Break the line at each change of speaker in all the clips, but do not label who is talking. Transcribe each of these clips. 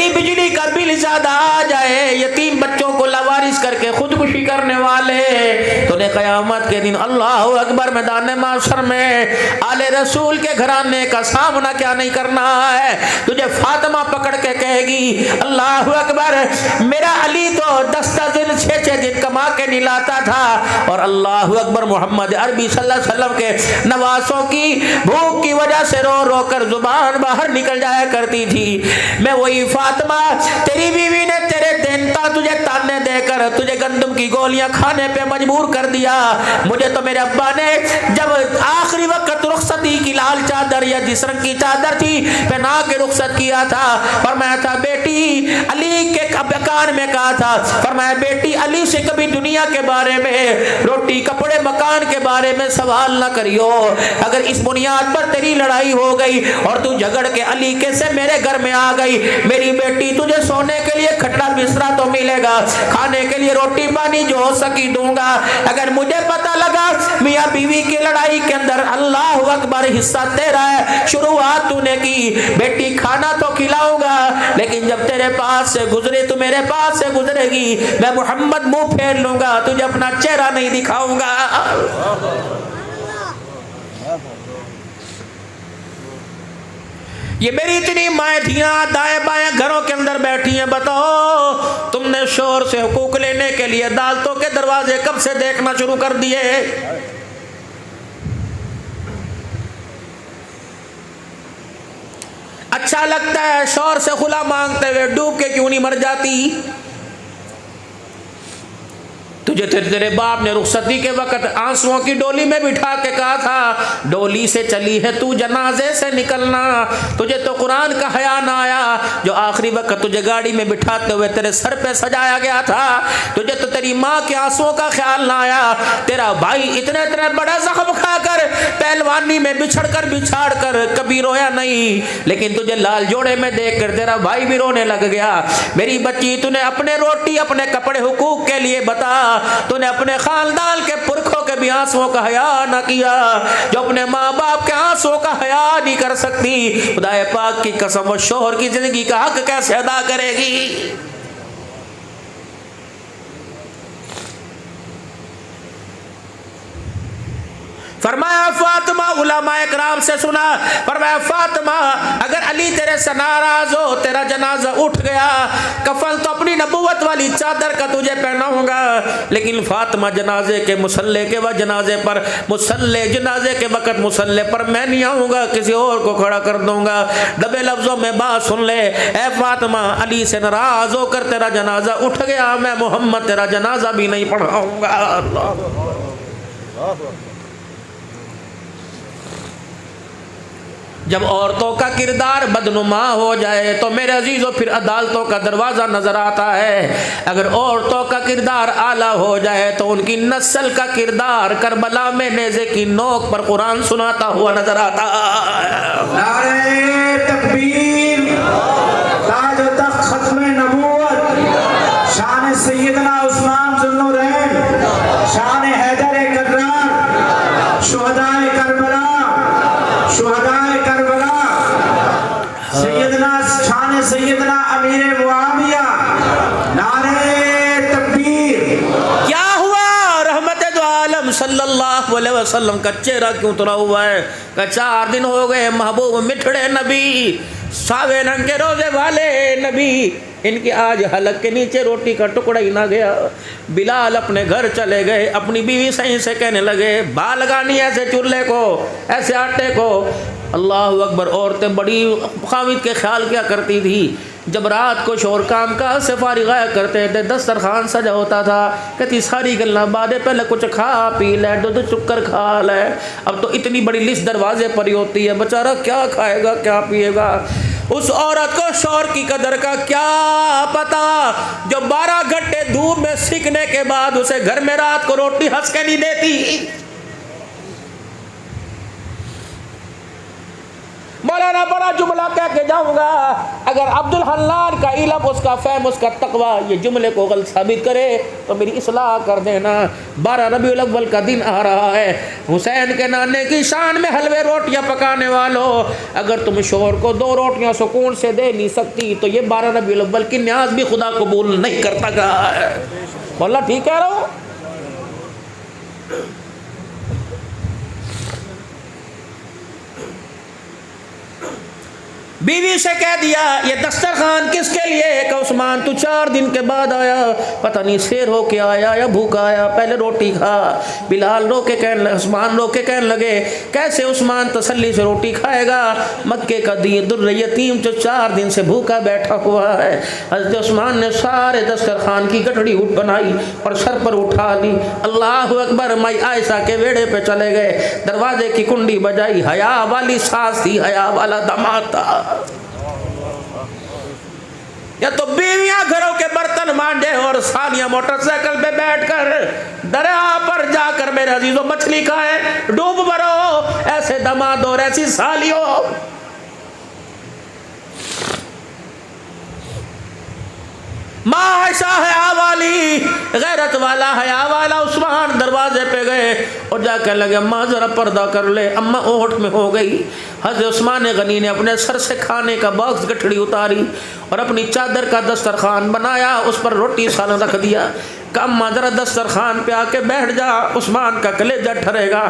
तेरी बिजली का बिल ज्यादा आ जाए, यतीम बच्चों को लावारिस करके खुदकुशी करने वाले, तूने कयामत के दिन अल्लाह अकबर मैदान माशर में आले रसूल के घराने का सामना क्या नहीं करना है। तुझे फातिमा पकड़ के कहेगी अल्लाह अकबर, मेरा अली तो 10 दिन 6 दिन कमा के नहीं लाता था, और अल्लाह अकबर मोहम्मद अरबी सल्लल्लाहु अलैहि वसल्लम के नवासों की भूख की वजह से रो रो कर जुबान बाहर निकल जाया करती थी। मैं वही फातिमा, तेरी बीवी ने तेरे देनता तुझे ताने देकर तुझे गंदम की गोलियां खाने पे मजबूर कर दिया। मुझे तो मेरे अब्बा ने जब आखिरी वक्त रुखसती की लाल चादर या जिस रंग की चादर थी पहना के रुखसत किया था, फरमाया था बेटी अली के कान में कहा था, फरमाया बेटी अली से कभी दुनिया के बारे में, रोटी कपड़े मकान के बारे में सवाल ना करियो। अगर इस बुनियाद पर तेरी लड़ाई हो गई और तू झगड़ के अली के से मेरे घर में आ गई, मेरी बेटी तुझे सोने के लिए खटला बिस्तरा तो मिलेगा, खाने के लिए रोटी पानी जो हो सकी दूंगा। अगर मुझे पता लगा मियाँ बीवी की लड़ाई के अंदर अल्लाह अकबर हिस्सा तेरा है, शुरुआत तूने की, बेटी खाना तो खिलाऊंगा, लेकिन जब तेरे पास से गुजरे तू मेरे पास से गुजरेगी, मैं मोहम्मद मुंह फेर लूंगा, तुझे अपना चेहरा नहीं दिखाऊंगा। ये मेरी इतनी माएधियां दाएं बाएं घरों के अंदर बैठी हैं, बताओ तुमने शोर से हुकूक लेने के लिए अदालतों के दरवाजे कब से देखना शुरू कर दिए? अच्छा लगता है शोर से खुला मांगते हुए, डूब के क्यों नहीं मर जाती? तुझे तेरे बाप ने रुखसती के वक्त आंसुओं की डोली में बिठा के कहा था डोली से चली है तू जनाजे से निकलना, तुझे तो कुरान का हया ना आया जो आखिरी वक्त तुझे गाड़ी में बिठाते हुए तेरे सर पे सजाया गया था, तुझे तो तेरी माँ के आंसुओं का ख्याल ना आया। तेरा भाई इतने इतने बड़ा जख्म खाकर पहलवानी में बिछाड़ कर कभी रोया नहीं, लेकिन तुझे लाल जोड़े में देख कर तेरा भाई भी रोने लग गया। मेरी बच्ची तूने अपने रोटी अपने कपड़े हुकूक के लिए बता, तूने अपने खानदान के पुरखों के भी आंसुओं का हया न किया, जो अपने माँ बाप के आंसुओं का हया नहीं कर सकती, खुदाए पाक की कसम वो शोहर की जिंदगी का हक कैसे अदा करेगी? फरमाया फातिमा, उलमाए कराम से सुना, फरमाया फातिमा अगर अली तेरे से नाराज हो, तेरा जनाजा उठ गया, कफन तो अपनी नबूवत वाली चादर का तुझे पहनाऊंगा, लेकिन फातिमा जनाजे के मुसल्ले के वक्त जनाजे पर जनाजे के वक्त मुसल्ले पर मैं नहीं आऊंगा, किसी और को खड़ा कर दूंगा। दबे लफ्जों में बात सुन ले, ए फातिमा अली से नाराज होकर तेरा जनाजा उठ गया, मैं मोहम्मद तेरा जनाजा भी नहीं पढ़ाऊंगा। अल्लाह जब औरतों का किरदार बदनुमा हो जाए तो मेरे अजीजों फिर अदालतों का दरवाज़ा नज़र आता है। अगर औरतों का किरदार आला हो जाए तो उनकी नस्ल का किरदार करबला में नेज़े की नोक पर कुरान सुनाता हुआ नज़र आता है।
नारे तकबीर, ताज व तख्त खत्म नबूवत, शान सैयदना उस्मान ज़ुन्नुरैन, शान हैदर कर्रार, शुहदाए करबला, शुहदाए करबला, सैयदना शान सैयदना अमीर मुआविया, नारे तकबीर।
क्या हुआ? रहमत दो आलम सल्लल्लाहु अलैहि वसल्लम का चेहरा क्यों उतरा हुआ है? का 4 दिन हो गए महबूब मिठड़े नबी, सावे रंग के रोजे वाले नबी, इनके आज हलक के नीचे रोटी का टुकड़ा ही ना गया। बिलाल अपने घर चले गए, अपनी बीवी सही से कहने लगे बा लगानी ऐसे चूल्हे को, ऐसे आटे को। अल्लाह अकबर। औरतें बड़ी खामिद के ख्याल क्या करती थी, जब रात को शोर काम का से फारिग आया करते थे, दस्तरखान सजा होता था, कहती सारी गल्ला बादे पहले कुछ खा पी ले, दूध चुक्कर खा ले। अब तो इतनी बड़ी लिस्ट दरवाजे पर ही होती है, बेचारा क्या खाएगा क्या पिएगा। उस औरत को शौहर की कदर का क्या पता, जो 12 घंटे धूप में सीखने के बाद उसे घर में रात को रोटी हंस के नहीं देती। मौलाना बड़ा जुमला कह के जाऊंगा, अगर अब्दुल हन्नान का इल्म, उसका फहम, उसका तकवा ये जुमले को गलत साबित करे तो मेरी इस्लाह कर देना। 12 रबीउल अव्वल का दिन आ रहा है। हुसैन के नाने की शान में हलवे रोटियां पकाने वालों, अगर तुम शोहर को 2 रोटियां सुकून से दे नहीं सकती तो ये 12 रबीउल अव्वल की न्याज भी खुदा कबूल नहीं करता कहा है। बोला ठीक कह रहा हूं? बीवी से कह दिया ये दस्तरखान किसके लिए? कि उस्मान तू 4 दिन के बाद आया, पता नहीं शेर हो के आया या भूखा आया, पहले रोटी खा। बिलाल उस्मान रो के कहने लगे कैसे उस्मान तसल्ली से रोटी खाएगा? मक्के का दुर्र यतीम जो 4 दिन से भूखा बैठा हुआ है। हज़रत उस्मान ने सारे दस्तरखान की गठड़ी बनाई और सर पर उठा ली। अल्लाह अकबर। माई आयशा के वेड़े पे चले गए, दरवाजे की कुंडी बजाई। हया वाली सास थी, हया वाला दामाद था। या तो बीवियां घरों के बर्तन मांजे और सानिया मोटरसाइकिल पे बैठकर दरिया पर जाकर मेरे अजीजों मछली खाए, डूब मरो। ऐसे दामाद और ऐसी सालियों। माँ आयशा हया वाली, गैरत वाला, हया वाला उस्मान दरवाजे पे गए और जाकर लगे अम्मा जरा पर्दा कर ले। अम्मा ओट में हो गई। हज़रत उस्मान गनी ने अपने सर से खाने का बॉक्स गठड़ी उतारी और अपनी चादर का दस्तरखान बनाया, उस पर रोटी सालन रख दिया। अम्मा जरा दस्तरखान पे आके बैठ जा, उस्मान का कलेजा ठरेगा।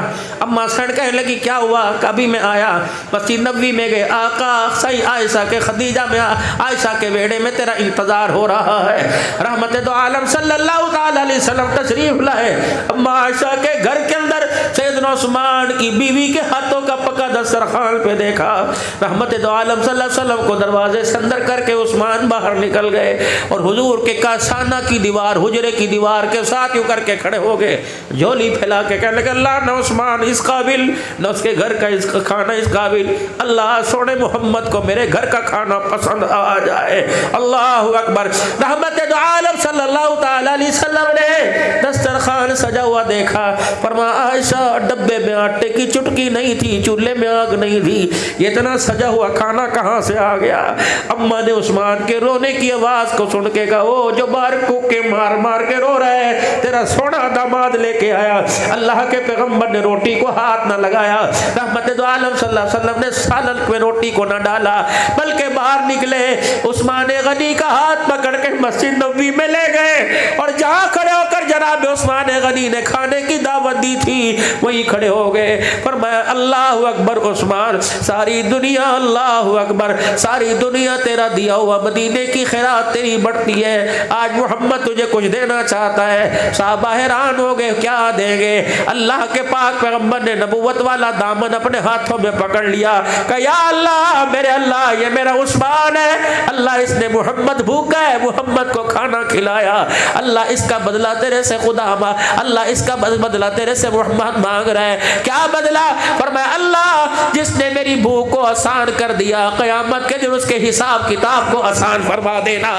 अम्मा सड़ कहने लगी क्या हुआ? कभी मैं आया मस्जिद नबवी में गए, आका सही आयशा के खदीजा में आयशा के वेड़े में तेरा इंतजार हो रहा है। रहमत दो आलम सल्लल्लाहु अलैहि वसल्लम तशरीफ लाए। अम्मा आयशा के घर के अंदर सैयदना उस्मान की बीवी के हाथों का पका दस्तरखान पे देखा। रहमत दो आलम सल्लल्लाहु अलैहि वसल्लम को दरवाजे से अंदर करके उस्मान बाहर निकल गए और हुजूर के कासाना की दीवार, हुजरे की दीवार के साथ यूं करके खड़े हो गए, झोली फैला के कहने लगे अल्लाह न उस्मान इस काबिल, न उसके घर का इसका खाना इस काबिल। अल्लाह सोने मोहम्मद को मेरे घर का खाना पसंद आ जाए। अल्लाह अकबर। रहमत दो आलम सल्लल्लाहु अलैहि वसल्लम ने दस्तरखान सजा हुआ देखा। फरमाया आयशा डब्बे में आटे की चुटकी नहीं थी, चूल्हे में आग नहीं थी, इतना सजा हुआ खाना कहाँ से आ गया? अम्मा ने उस्मान के रोने की आवाज को सुन के कहा वो जो बाहर कूके मार मार के रो रहा है, तेरा सोना दामाद लेके आया। अल्लाह के पैगंबर ने रोटी को हाथ ना लगाया। रहमत दो आलम सल्लल्लाहु अलैहि वसल्लम ने सालन में रोटी को ना डाला, बल्कि बाहर निकले उस्मान गनी का हाथ पकड़ के मस्जिद नबवी में ले गए और जहाँ खड़े होकर जनाब उस्मान गनी ने खाने की दावत दी थी वहीं खड़े हो गए। फरमाया अल्लाह अकबर उस्मान, सारी दुनिया अल्लाह अकबर, सारी दुनिया तेरा दिया हुआ मदीने की खैरात तेरी बढ़ती है। आज मोहम्मद तुझे कुछ देना चाहता है। साहबा हैरान हो गए क्या देंगे? अल्लाह के पाक पैगंबर ने नबूवत वाला दामन अपने हाथों में पकड़ लिया। कहा या अल्लाह, मेरे अल्लाह, ये मेरा उस्मान है। अल्लाह इसने मोहम्मद भूखा है, मोहम्मद को खाना खिलाया। अल्लाह इसका बदला तेरे से खुदा, अल्लाह इसका बदला तेरे से मोहम्मद मांग रहा है। क्या बदला? फरमाया अल्लाह जिसने मेरी भूख को आसान कर दिया, क़यामत के दिन उसके हिसाब किताब को आसान फरमा देना।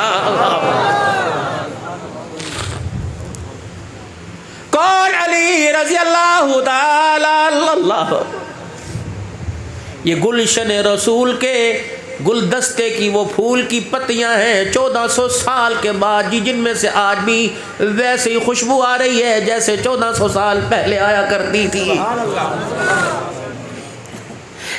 कौन? अली रज़ी अल्लाह ताला अन्हु। ये गुलशन रसूल के गुलदस्ते की वो फूल की पत्तियां हैं 1400 साल के बाद जी, जिनमें से आज भी वैसे ही खुशबू आ रही है जैसे 1400 साल पहले आया करती थी।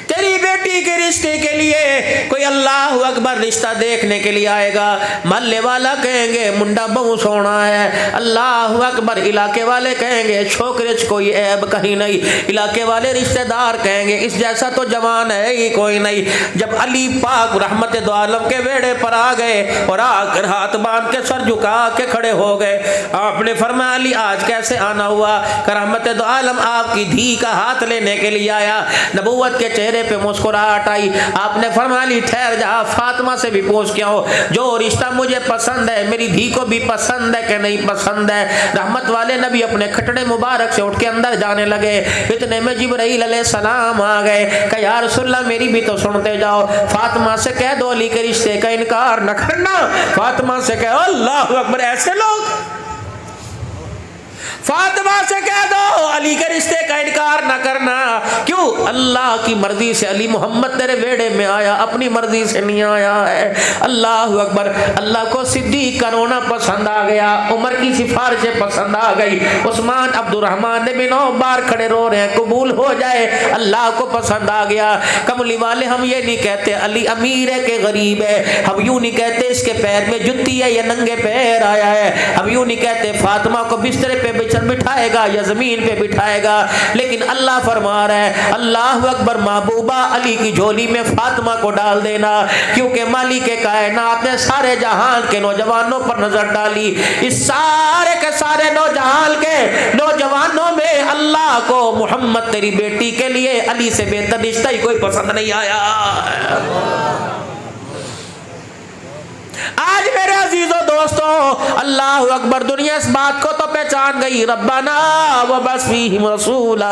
तेरी बेटी के रिश्ते के लिए कोई अल्लाह अकबर रिश्ता देखने के लिए आएगा, महल्ले वाला कहेंगे मुंडा बहु सोना है, अल्लाह अकबर इलाके वाले कहेंगे छोकरे कोई ऐब कहीं नहीं, इलाके वाले रिश्तेदार कहेंगे इस जैसा तो जवान है ही कोई नहीं। जब अली पाक रहमत दो आलम के वेड़े पर आ गए और आकर हाथ बांध के सर झुका के खड़े हो गए, आपने फरमाया अली आज कैसे आना हुआ? रहमत दो आलम आपकी धी का हाथ लेने के लिए आया। नबूवत के चेहरे पे मुस्कुराहट आई। आपने फरमाया अली ठहर जा, फातिमा से भी पूछ के आओ जो रिश्ता मुझे पसंद है मेरी धी को भी पसंद है कि नहीं पसंद है। रहमत वाले नबी अपने खटड़े मुबारक से उठ के अंदर जाने लगे। इतने में जिब्राइल अलैहिस्सलाम आ गए। कहा या रसूलल्लाह मेरी भी तो सुनते जाओ, फातिमा से कह दो अली के रिश्ते का इनकार न करना। फातिमा से कह अल्लाह अकबर, ऐसे लोग फातिमा से कह दो अली के रिश्ते का इनकार ना करना। क्यों? अल्लाह की मर्जी से अली मोहम्मद तेरे बेड़े में आया, अपनी मर्जी से नहीं आया है। अल्लाह अकबर। अल्लाह को सिद्दीक का रोना पसंद आ गया, उमर की सिफारिशें पसंद आ गई, उस्मान अब्दुर्रहमान ने भी 9 बार खड़े रो रहे हैं कबूल हो जाए, अल्लाह को पसंद आ गया। कमली वाले हम ये नहीं कहते अली अमीर है कि गरीब है, हम यूं नहीं कहते इसके पैर में जुत्ती है या नंगे पैर आया है, हम यूं नहीं कहते फातिमा को बिस्तर पे बिठाएगा या जमीन पे बिठाएगा। लेकिन अल्लाह फरमा रहा है अल्लाह अकबर, महबूबा अली की झोली में फातिमा को डाल देना, क्योंकि मालिक के कायनात ने सारे जहान के नौजवानों पर नजर डाली। इस सारे के सारे नौजहान के नौजवानों में अल्लाह को मोहम्मद तेरी बेटी के लिए अली से बेहतर रिश्ता ही कोई पसंद नहीं आया। आज मेरे अजीजों दोस्तों, अल्लाह अकबर, दुनिया इस बात को तो पहचान गई, रब्बाना व बस फीहिम रसूला,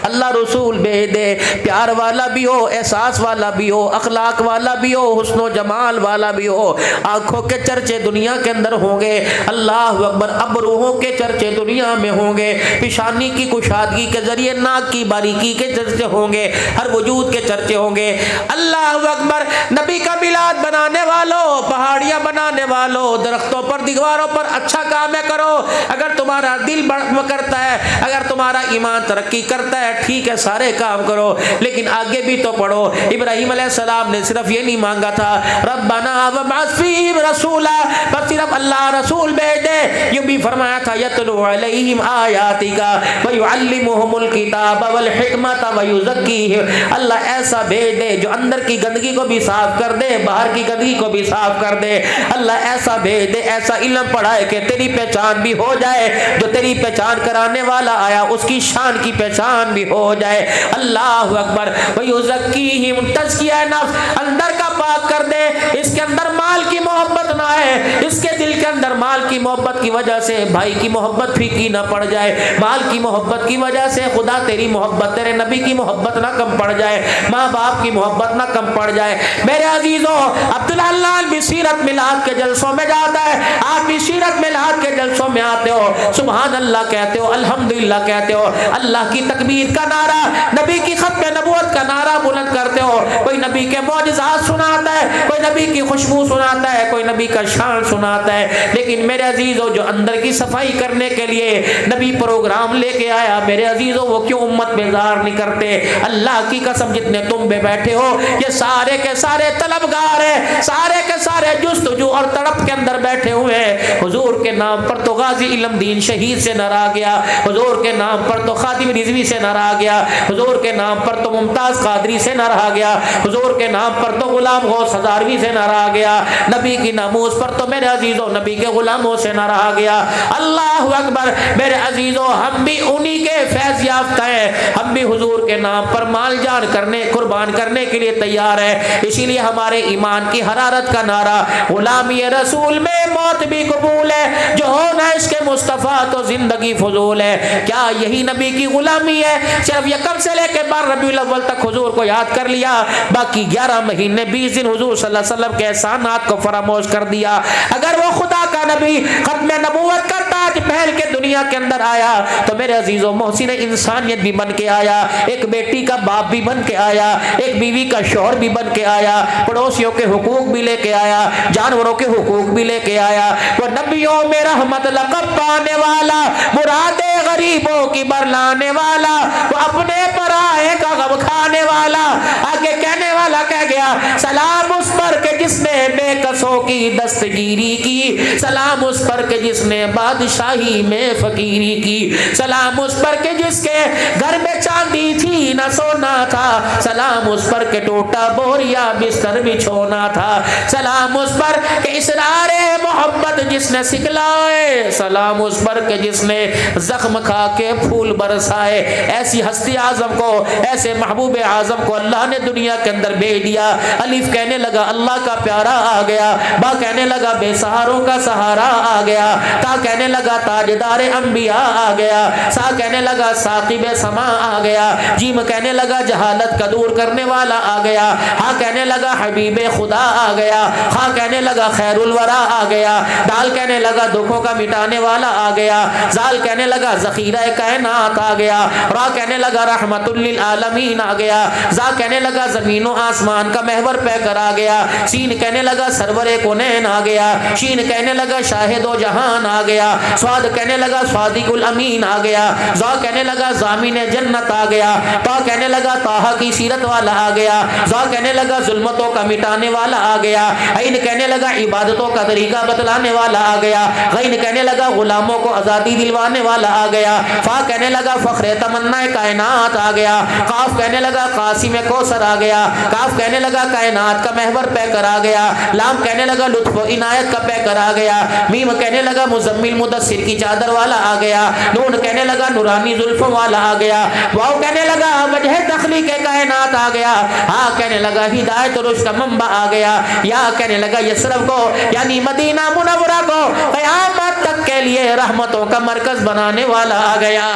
अल्लाह रसूल भेज दे, प्यार वाला भी हो, एहसास वाला भी हो, अखलाक वाला भी हो, हुस्नो जमाल वाला भी हो। आंखों के चर्चे दुनिया के अंदर होंगे, अल्लाह अकबर, अब रूहों के चर्चे दुनिया में होंगे, पेशानी की कुशादगी के जरिए नाक की बारीकी के चर्चे होंगे, हर वजूद के चर्चे होंगे। अल्लाह अकबर, नबी का मिलाद बनाने वालों, पहाड़ियां बनाने वालों, दरख्तों पर दीवारों पर अच्छा काम है करो। अगर तुम्हारा दिल करता है, अगर तुम्हारा ईमान तरक्की करता है, ठीक है सारे काम करो, लेकिन आगे भी तो पढ़ो। इब्राहिम अलैहिस्सलाम ने सिर्फ ये नहीं मांगा था रब्बना वबअस फीहिम रसूला, बस सिर्फ अल्लाह रसूल भेज दे, यूं भी फरमाया था यतलू अलैहिम आयातिका व युअल्लिमुहुमुल किताब वल हिकमत व युज़क्कीहिम। अल्लाह ऐसा भेज दे जो अंदर की गंदगी को भी साफ कर दे, बाहर की गंदगी को भी साफ कर दे। अल्लाह ऐसा भेज दे, ऐसा इल्म पढ़ाए कि तेरी पहचान भी हो जाए, जो तेरी पहचान कराने वाला आया उसकी शान की पहचान भी हो जाए। अल्लाह अकबर। व युज़क्कीहिम, तज़किया नफ्स अंदर का पाक कर दे, इसके अंदर माल की मोहब्बत ना है, इसके दिल के अंदर माल की मोहब्बत की वजह से भाई की मोहब्बत फीकी ना पड़ जाए, माल की मोहब्बत की वजह से खुदा तेरी मोहब्बत, तेरे नबी की मोहब्बत ना कम पड़ जाए, माँ बाप की मोहब्बत ना कम पड़ जाए। मेरे अजीजों, अब्दुल हन्नान भी सीरत मिलाद के जलसों में जाता है, आप भी सीरत मिलाद के जलसों में आते हो, सुभान अल्लाह कहते हो, अल्हम्दुलिल्लाह कहते हो, अल्लाह की तकबीर का नारा, नबी की खत्म नबूवत का नारा बुलंद करते हो। कोई नबी के मौजिज़ात सुनाता है, कोई नबी की खुशबू सुनाता है, कोई नबी का शान सुनाता है, लेकिन मेरे अजीजों जो अंदर की सफाई करने के लिए नबी प्रोग्राम लेके आया, मेरे अजीजों वो क्यों उम्मत बेजार नहीं करते? अल्लाह की कसम, जितने तुम पे बैठे हो ये सारे के सारे तलबगार है, सारे के सारे जुस्तजू और तड़प के अंदर बैठे हुए हैं। हुजूर के नाम पर तो गाजी इल्मदीन शहीद से नारा गया, हुजूर के नाम पर तो खादिम रिजवी से नारा गया, हुजूर के नाम पर तो मुमताज कादरी से नारा गया, हुजूर के नाम पर तो गुलाम गौस हजारवी से नारा गया, नबी की नामूस पर तो मेरे अजीजों नबी के गुलामों से नारा गया। अल्लाह अकबर। मेरे अजीजों, हम भी उन्हीं के फैज़ याफ्ता हैं, हम भी हुजूर के नाम पर माल जान करने कुर्बान करने के लिए तैयार है। इसीलिए हमारे ईमान की हरारत का नारा गुलामी रसूल में मौत भी कबूल है, जो हो ना इसके मुस्तफ़ा तो जिंदगी फजूल है। क्या यही नबी की गुलामी है? सिर्फ यकम से लेकर 12 रबीउल अव्वल तक हुजूर को याद कर लिया, बाकी 11 महीने 20 दिन हुजूर सल्लल्लाहु अलैहि वसल्लम के एहसानात को फरामोश कर दिया। अगर वो खुदा का नबी खत्म नबूवत का ताज पहन के दुनिया के अंदर आया तो मेरे अजीजों मोहसिन इंसानियत भी बन के आया, एक बेटी का बाप भी बन के आया, एक बीवी का शौहर भी बन के आया, पड़ोसियों के हुकूक भी लेके आया, जानवरों के हुकूक भी लेके आया। वो नबियों में रहमत लक़ब पाने वाला, मुरादे गरीबों की बरलाने वाला, वो अपने पराए का गम खाने वाला। आगे कहने वाला कह गया, सलाम उस पर के जिसने बेकसों की दस्तगीरी की, सलाम उस पर के जिसने बादशाही में फकीरी की, सलाम उस पर के जिसके घर में चांदी थी न सोना था, सलाम उस पर के टूटा बोरिया बिस्तर बिछोना था, सलाम उस पर के इसरारे मोहब्बत जिसने सिखलाए, सलाम उस पर के जिसने जख्म खा के फूल बरसाए। ऐसी हस्ती आजम को, ऐसे महबूब आजम को अल्लाह ने दुनिया के अंदर भेज दिया। अलीफ कहने लगा, अल्लाह का प्यारा सहारा आ गया, बा कहने लगा बेसहारों का सहारा आ गया, ता कहने लगा ताजदार अंबिया आ गया, सा कहने लगा साकिब समा आ गया, जीम कहने लगा जहालत का दूर करने वाला आ गया, हा कहने लगा हबीब खुदा आ गया, हा कहने लगा खैरुल वरा आ गया, दाल कहने लगा दुखों का मिटाने वाला आ गया, जाल कहने लगा ज़ख़ीरा कायनात आ गया, रा कहने लगा रहमतुल लिल आलमीन आ गया, जा कहने लगा ज़मीन व आसमान का महवर पैकर आ गया, सीन कहने लगा सरवरे कोनैन आ गया, शीन कहने लगा शाहिदो जहान आ गया, स्वाद कहने लगा स्वादिकुल अमीन आ गया, जा कहने लगा ज़ामिन जन्नत आ गया, ता कहने लगा ताहा की सीरत वाला आ गया, जा कहने लगा जुल्मतों का मिटाने वाला आ गया, ऐन कहने लगा इबादतों का तरीका बतलाने वाला आ गया, गैन कहने लगा गुलामों को आज़ादी दिलवाने वाला आ गया, फा कहने लगा फ़ख्रे तमन्ना कायनात आ गया, काफ कहने लगा कासिम कौसर आ गया, काफ कहने लगा कायनात का महवर पैकर आ गया, लाम कहने लगा लुत्फ़ इनायत का पैकर आ गया, मीम कहने लगा मुज़म्मिल मुदस्सिर की चादर वाला आ गया, नून कहने लगा नूरानी जुल्फ़ों वाला आ गया, वाव कहने लगा वजह तख्लीक़ कायनात आ गया, हा कहने लगा हिदायत रुश्द का मंबा आ गया, या कहने लगा यसरफ को यानी मदीना मुनव्वरा को क़यामत तक के लिए रहमतों का मरकज बनाने वाला आ गया।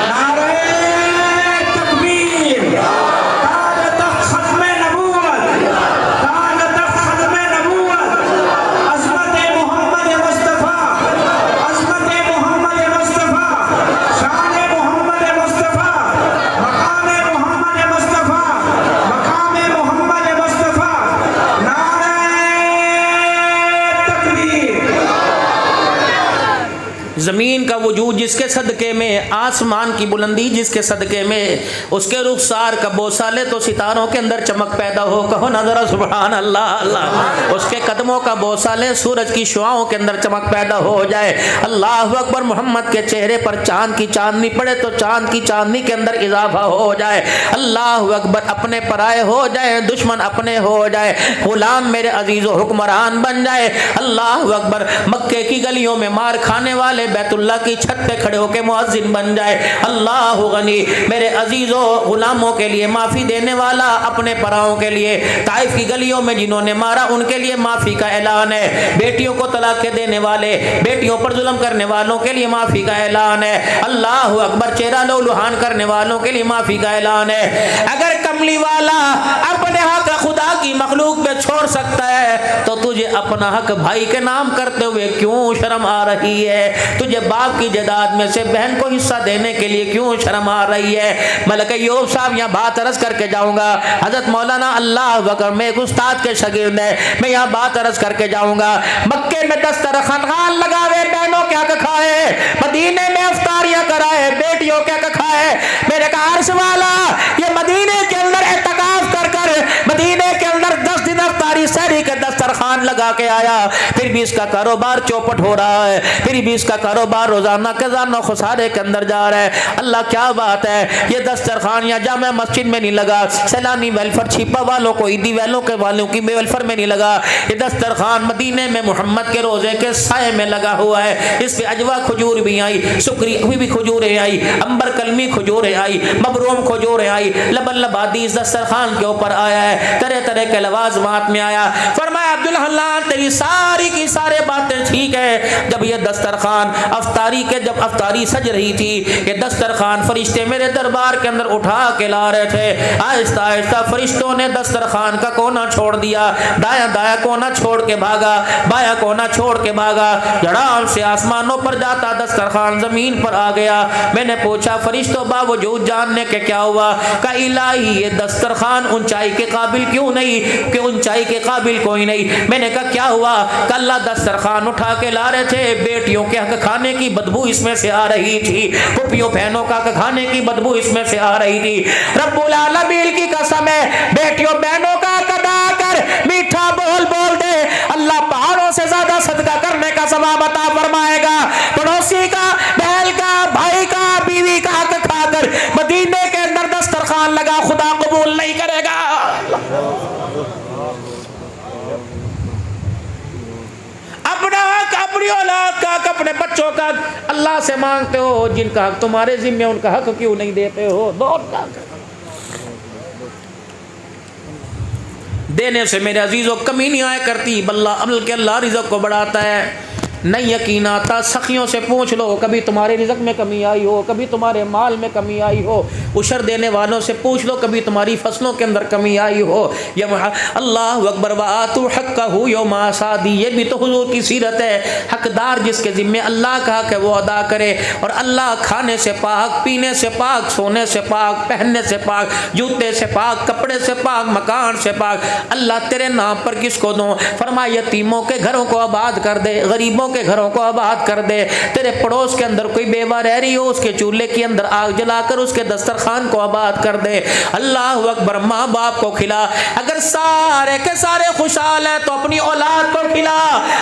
नारे तकबीर, ताज तख्त ख़त्म नबूवत, ताज तख्त ख़त्म नबूवत, अज़मत मोहम्मद मुस्तफ़ा, अज़मत मोहम्मद मुस्तफ़ा, शान मोहम्मद मुस्तफ़ा, मकाम मोहम्मद मुस्तफ़ा, मकाम मोहम्मद मुस्तफ़ा, नारे तकबीर।
ज़मीन का वजूद जिसके सदक़े में, आसमान की बुलंदी जिसके सदक़े में, उसके रुखसार का बोसा ले तो सितारों के अंदर चमक पैदा हो, कहो ना ज़रा सुभान अल्लाह अल्लाह। उसके कदमों का बोसा ले सूरज की शुआओं के अंदर चमक पैदा हो जाए, अल्लाह अकबर। मोहम्मद के चेहरे पर चांद की चांदनी पड़े तो चांद की चांदनी के अंदर इजाफा हो जाए, अल्लाह अकबर। अपने पराए हो जाए, दुश्मन अपने हो जाए, गुलाम मेरे अजीज़ हुक्मरान बन जाए, अल्लाह अकबर। मक्के की गलियों में मार खाने वाले बैतुल्लाह की छत पे खड़े होकर मुअज्जिन बन जाए, अल्लाह गनी। मेरे अजीज़ों गुलामों के लिए माफ़ी देने वाला, अपने पराओं के लिए ताइफ की गलियों में जिन्होंने मारा उनके लिए माफ़ी का ऐलान है, बेटियों को तलाक देने वाले, बेटियों पर जुल्म करने वालों के लिए माफ़ी का ऐलान है, अल्लाह अकबर। चेहरा लौलुहान करने वालों के लिए माफ़ी का ऐलान है। अगर कमली वाला अपने हक खुदा की मखलूक पे छोड़ सकता है तो तुझे अपना हक भाई के नाम करते हुए क्यों शर्म आ रही है? तुझे बाप की जायदाद में से बहन को हिस्सा देने के लिए क्यों शर्म आ रही है? मलक यूब साहब यहाँ बात अर्ज करके जाऊंगा, हजरत मौलाना अल्लाह अकबर, मैं एक उस्ताद के शागिर्द है, मैं यहाँ बात अर्ज करके जाऊंगा। मक्के में दस्तरखान लगावे, बहनों क्या खाए, मदीने में अफ्तारियां कराए, बेटियों क्या खाए। मेरे का अर्श वाला ये मदीने के अंदर एतकाफ कर मदीने के अंदर 10 दिन अफ्तारी सहरी के दस्तरखान लगा के आया, फिर भी इसका कारोबार चौपट हो रहा है, फिर भी इसका कारोबार रोजाना के जानो खुसारे के अंदर जा रहा है। अल्लाह क्या बात है, ये दस्तरखान या जामा मस्जिद में नहीं लगा, सैलानी वेलफेयर छिपा वालों को, ईदी वालों की वेलफेयर में नहीं लगा, ये दस्तरखान मदीने में मोहम्मद के रोजे के साए में लगा हुआ है। इस पे अजवा खजूर भी आई, सुकरी भी खजूरें आई, अंबर कलमी खजूरें आई, मबरूम खजूरें आई, लबन लबादी इस दस्तरखान के ऊपर आया है, तरह तरह के लवाजमात में आया। फरमाया अब्दुल हल्लान तेरी सारी की सारे बातें ठीक है। जब ये दस्तरखान अफ्तारी के, जब अफ्तारी सज रही थी, ये दस्तरखान फरिश्ते मेरे दरबार के अंदर उठा के ला रहे थे। आहिस्ता आहिस्ता फरिश्तों ने दस्तरखान का कोना छोड़ दिया, दाया दाया कोना छोड़ के भागा, बाया कोना छोड़ के भागा, जड़ाम से आसमानों पर जाता दस्तरखान जमीन पर आ गया। मैंने पूछा फरिश्तों बावजूद जानने के क्या हुआ? का इलाही ये दस्तरखान ऊंचाई के काबिल क्यों नहीं, कि ऊंचाई के काबिल कोई नहीं। मैंने कहा क्या हुआ? कल्ला दस्तरखान उठा के ला रहे थे, बेटियों के हक खाने की बदबू इसमें से आ रही थी, पुपियों बहनों का खाने की बदबू इसमें से आ रही थी। रब्बुल आलमीन की कसम है, बेटियों बहनों का कदा कर मीठा बोल बोल दे, अल्लाह पहाड़ों से ज्यादा सदका करने का सवाब अता फरमाएगा। पड़ोसी का, बहन का, भाई का, बीवी का हक खाकर मदीने के अंदर दस्तरखान लगा, खुदा कबूल नहीं करेगा। अपना हक, अपनी औलाद का हक, अपने बच्चों का अल्लाह से मांगते हो, जिनका हक तुम्हारे जिम्मे उनका हक क्यों नहीं देते हो? देने से मेरे अजीज़ों कमी नहीं आया करती, बल्कि अल्लाह रिज़्क़ को बढ़ाता है। नहीं यकीन आता, सखियों से पूछ लो कभी तुम्हारे रिज़्क़ में कमी आई हो, कभी तुम्हारे माल में कमी आई हो। उशर देने वालों से पूछ लो कभी तुम्हारी फसलों के अंदर कमी आई हो। या अल्लाह अकबर व आतु हक़्क़हु यौम हसादी, ये भी तो हुज़ूर की सीरत है। हकदार जिसके ज़िम्मे अल्लाह का हक़ है वो अदा करे। और अल्लाह खाने से पाक, पीने से पाक, सोने से पाक, पहनने से पाक, जूते से पाक, कपड़े से पाक, मकान से पाक। अल्लाह तेरे नाम पर किसको दूँ? फरमाया यतीमों के घरों को आबाद कर दे, गरीबों के घरों को आबाद कर दे। तेरे पड़ोस के अंदर कोई बेवा रह रही हो, उसके चूल्हे के अंदर आग जलाकर उसके दस्तरखान को आबाद कर दे। अल्लाह अकबर। माँ बाप को खिला। अगर सारे के सारे खुशहाल हैं तो अपनी औलाद को खिला,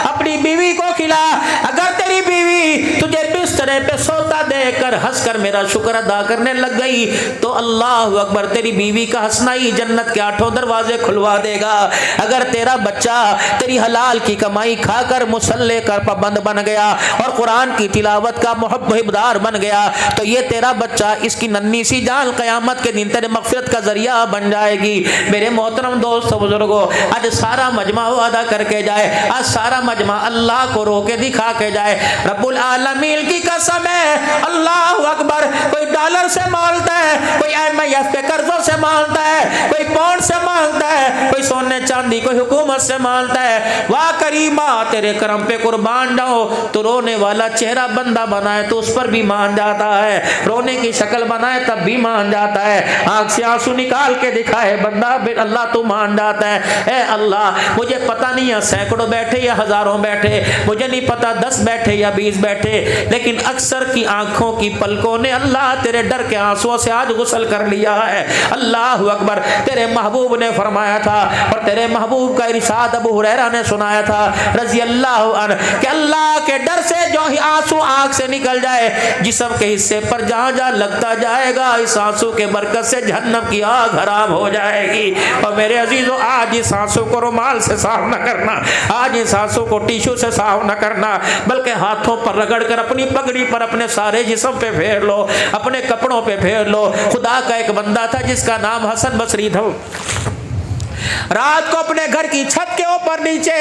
अपनी बीवी को खिला। अगर तेरी बीवी तुझे बिस्तरे पे सोता देकर हंसकर मेरा शुक्र अदा करने लग गई तो अल्लाह अकबर, तेरी बीवी का हंसना ही जन्नत के 8 दरवाजे खुलवा देगा। अगर तेरा बच्चा तेरी हलाल की कमाई खाकर मुसल्ले का पाबंद बन गया और कुरान की तिलावत का मुहब्बतदार बन गया तो ये तेरा बच्चा, इसकी नन्ही सी जान क़यामत के दिन तेरे मग़फ़िरत का ज़रिया बन जाएगी। मेरे मोहतरम दोस्तों बुजुर्गों, आज सारा मजमा वादा करके जाए, आज सारा मजमा अल्लाह को रोके दिखा के जाए। रब्बुल आलमीन की कसम है, अल्लाह अकबर। कोई डॉलर से मांगता है, कोई IMF के कर्जों से मांगता है, कोई पौंड से मांगता है, कोई सोने चांदी, कोई हुकूमत से मांगता है। वाह करीमा, तेरे करम पे कुर्बान जाओ। तो रोने वाला चेहरा बंदा बनाए तो उस पर भी मान जाता है, रोने की शक्ल बनाए तब भी मान जाता है, आंख से आंसू निकाल के दिखाए बंदा, अल्लाह तू मान जाता है। ए अल्लाह, मुझे पता नहीं है सैकड़ों बैठे या हजारों बैठे, मुझे नहीं पता 10 बैठे या 20 बैठे, लेकिन अक्सर की आंखों की पलकों ने अल्लाह तेरे डर के आंसुओं से आज गुस्ल कर लिया है। अल्लाह अकबर। तेरे महबूब ने फरमाया था और तेरे महबूब का इरशाद अबू हुरैरा ने सुनाया था रज़ी अल्लाह अन्हु कि अल्लाह के डर से जो ही आंसू आंख से निकल जाए, जिस्म के हिस्से पर जहां जहां लगता जाएगा, इस आंसू के बरकत से जहन्नम की आग हराम हो जाएगी। और मेरे अजीजों, आज इस आंसू को रुमाल से साफ न करना, आज इस आंसू को टिश्यू से साफ न करना, बल्कि हाथों पर रगड़ कर अपनी पगड़ी पर अपने सारे जिस्म पे फेर लो, अपने कपड़ों पे फेर लो। खुदा का एक बंदा था जिसका नाम हसन बसरी था। रात को अपने घर की छत के ऊपर नीचे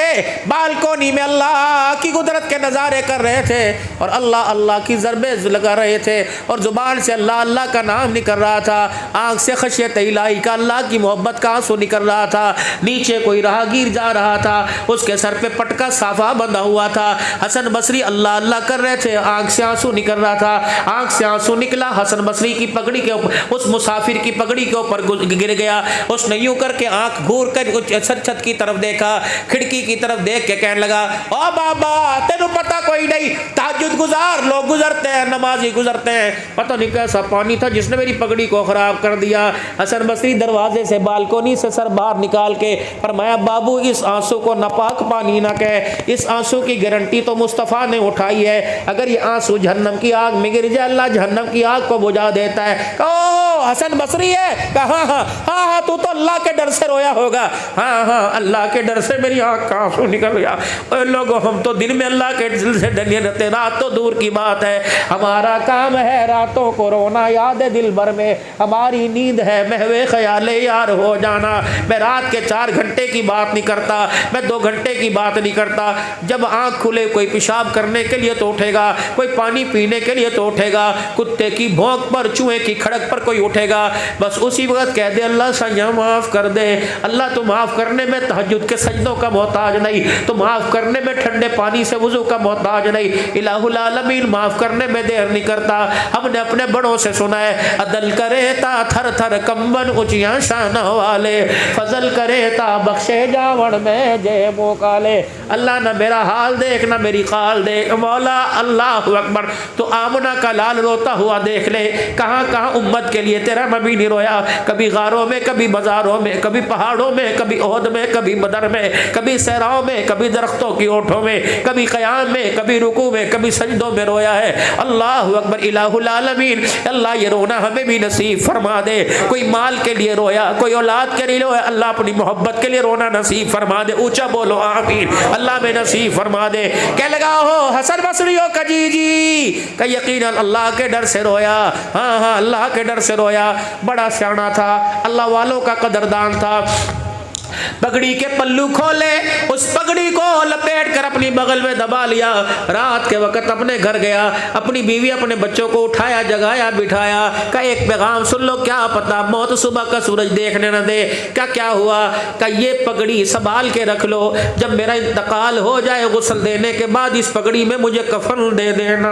बालकोनी में अल्लाह की कुदरत के नज़ारे कर रहे थे और अल्लाह अल्लाह की ज़रबे लगा रहे थे और ज़ुबान से अल्लाह अल्लाह का नाम निकल रहा था, आँख से खशियत इलाही का, अल्लाह की मोहब्बत का आंसू निकल रहा था। नीचे कोई राहगीर जा रहा था, उसके सर पे पटका साफा बंधा हुआ था। हसन बसरी अल्लाह अल्लाह कर रहे थे, आँख से आंसू निकल रहा था। आँख से आंसू निकला, हसन बसरी की पगड़ी के ऊपर, उस मुसाफिर की पगड़ी के ऊपर गिर गया। उसने यूं करके आँख घूर कर छत की तरफ देखा, खिड़की की तरफ देख के कहने लगा, ओ बाबा तेनू पता कोई नहीं, तहज्जुद गुजार लोग गुजरते हैं, नमाजी गुजरते हैं, पता नहीं कैसा पानी था जिसने मेरी पगड़ी को खराब कर दिया। हसन बसरी दरवाजे से, बालकोनी से सर बाहर निकाल के फरमाया, बाबू इस आंसू को नापाक पानी ना कहे, इस आंसू की गारंटी तो मुस्तफ़ा ने उठाई है। अगर ये आंसू जहन्नम की आग में गिर जाए, अल्लाह जहन्नम की आग को बुझा देता है। कहो हसन बसरी है? कहा हाँ हाँ हाँ, तू तो अल्लाह के डर से रोया होगा। हाँ हाँ, अल्लाह के डर से मेरी आँख का आंसू निकल गया। लोगों, हम तो दिन में अल्लाह के दिल से डरे रहते, रात तो दूर की बात है। हमारा काम है रातों को रोना, याद दिल भर में हमारी नींद है महवे ख्याले यार हो जाना। मैं रात के 4 घंटे की बात नहीं करता, मैं 2 घंटे की बात नहीं करता। जब आँख खुले कोई पेशाब करने के लिए तो उठेगा, कोई पानी पीने के लिए तो उठेगा, कुत्ते की भौंक पर, चूहे की खड़क पर कोई उठेगा, बस उसी वक्त कह दे अल्लाह सैया माफ़ कर दे। अल्लाह तो माफ़ करने में तहज्जुद के सजदों का मोहताज नहीं, तो माफ़ करने में ठंडे पानी से वुज़ू का मोहताज नहीं। इलाहुल आलमीन माफ़ करने में देर नहीं करता। हमने अपने बड़ों से सुना है, अदल करे ता थर थर कंबन ऊंचियां शान वाले, फजल करे ता बख्शे जावण में जय मोकाले। अल्लाह ना मेरा हाल देख, ना मेरी खाल देख, मौला अल्लाह अकबर। तो आमना का लाल रोता हुआ देख ले, कहाँ कहाँ उम्मत के लिए तेरा नबी नहीं रोया। कभी गारों में, कभी बाजारों में, कभी पहाड़ों में, कभी ओहद में, कभी बदर में, कभी सहराओं में, कभी दरख्तों की ओठों में, कभी क़याम में, कभी रुकू में, कभी सजदों में रोया है। अल्लाह अकबर। इलाहुल आलमीन, अल्लाह ये रोना हमें भी नसीब फरमा दे। कोई माल के लिए रोया, कोई औलाद के लिए रोया, अल्लाह अपनी मोहब्बत के लिए रोना नसीब फरमा दे। ऊंचा बोलो आमीन। अल्लाह में नसीब फरमा दे। क्या लगा हो हसन बसरी हो कजी जी का यकीनन अल्लाह के डर से रोया। हाँ हाँ, अल्लाह के डर से रोया। बड़ा सियाना था, अल्लाह वालों का कदरदान था। पगड़ी के पल्लू खोले, उस पगड़ी को लपेट कर अपनी बगल में दबा लिया। रात के वक्त अपने घर गया, अपनी बीवी अपने बच्चों को उठाया, जगाया, बिठाया, का एक पैगाम सुन लो, क्या पता मौत सुबह का सूरज देखने न दे। क्या हुआ? का ये पगड़ी संभाल के रख लो, जब मेरा इंतकाल हो जाए गुस्ल देने के बाद इस पगड़ी में मुझे कफन दे देना।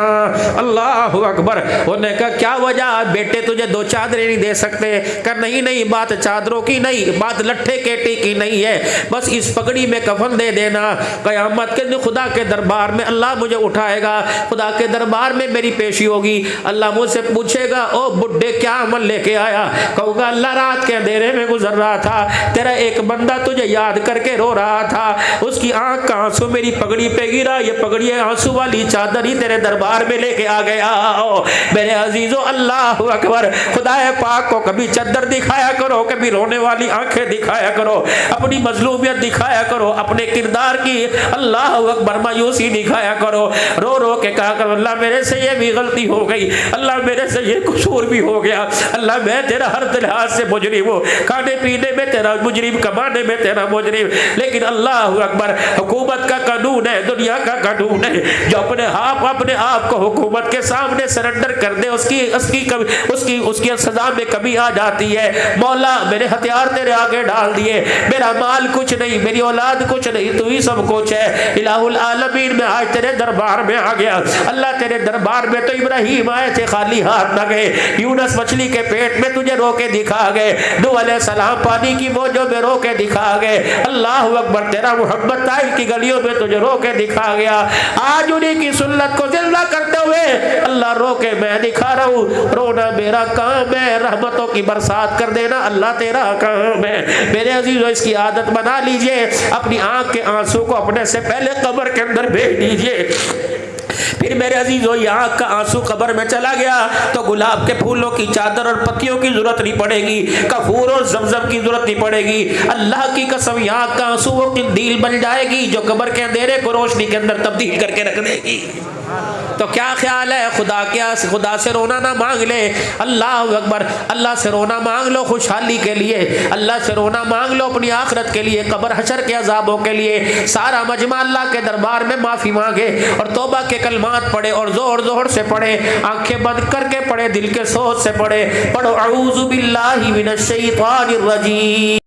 अल्लाह अकबर। उन्होंने कहा क्या वजह? बेटे तुझे 2 चादरें नहीं दे सकते? का नहीं, बात चादरों की नहीं, बात लट्ठे केटी की नहीं है, बस इस पगड़ी में कफन दे देना। कयामत के दिन खुदा के दरबार में अल्लाह मुझे उठाएगा, खुदा के दरबार में मेरी पेशी होगी। अल्लाह मुझसे पूछेगा, ओ बुड्ढे क्या अमल लेके आया? कहूँगा अल्लाह रात के अंधेरे में गुजर रहा था, तेरा एक बंदा तुझे याद करके रो रहा था, उसकी आंख का आंसू मेरी पगड़ी पे गिरा, ये पगड़ी आंसू वाली चादर ही तेरे दरबार में लेके आ गया। मेरे अजीजों अल्लाह अकबर। खुदाए पाक को कभी चद्दर दिखाया करो, कभी रोने वाली आंखें दिखाया करो, अपनी मजलूमियत दिखाया करो, अपने किरदार की अल्लाह अकबर मायूसी दिखाया करो। रो रो के कहा करो अल्लाह मेरे से ये भी गलती हो गई, अल्लाह मेरे से ये कसूर भी हो गया, अल्लाह मैं तेरा हर लिहाज से मुजरिम हूँ, खाने पीने में तेरा मुजरिम, कमाने में तेरा मुजरिम, लेकिन अल्लाह अकबर हुकूमत का कानून है, दुनिया का कानून है, जो अपने आप को हुकूमत के सामने सरेंडर कर दे उसकी सजा में कभी आ जाती है। मौला मेरे हथियार तेरे आगे डाल दिए, मेरा माल कुछ नहीं, मेरी औलाद कुछ नहीं, तू ही सब कुछ है। इलाहुल आलमीन में आज तेरे दरबार में आ गया। अल्लाह तेरे दरबार में तो इब्राहिम आए थे, खाली हाथ न गए, यूनुस मछली के पेट में तुझे रोके दिखा गए, नूह अलैहिस्सलाम पानी की मौजों में रोके दिखा गए। अल्लाह अकबर। तेरा मोहब्बत ताइफ की गलियों में तुझे रोके दिखा गया। आज उन्हीं की सुन्नत को जिंदा करते हुए अल्लाह रोके मैं दिखा रहा हूँ। रोना मेरा काम है, रहमतों की बरसात कर देना अल्लाह तेरा काम है। मेरे अजीजों इसकी आदत बना लीजिए, अपनी आंख के आंसू को अपने से पहले कब्र के अंदर भेज दीजिए। फिर मेरे अजीजों आंख का आंसू कब्र में चला गया तो गुलाब के फूलों की चादर और पत्तियों की जरूरत नहीं पड़ेगी, कफूर और जमजम की जरूरत नहीं पड़ेगी। अल्लाह की कसम आंख का आंसू वो कंदील बन जाएगी जो कब्र के अंधेरे को रोशनी के अंदर तब्दील करके रख देगी। तो क्या ख्याल है? खुदा से रोना ना मांग ले। अल्लाह अकबर। अल्लाह से रोना मांग लो खुशहाली के लिए, अल्लाह से रोना मांग लो अपनी आखिरत के लिए, कब्र हशर के अजाबों के लिए। सारा मजमा अल्लाह के दरबार में माफी मांगे और तौबा के कलमात पढ़े और जोर जोर से पढ़े, आंखें बंद करके पढ़े, दिल के सोच से पढ़े। पढ़ो अऊज़ु बिल्लाहि मिनश शैतानिर रजीम।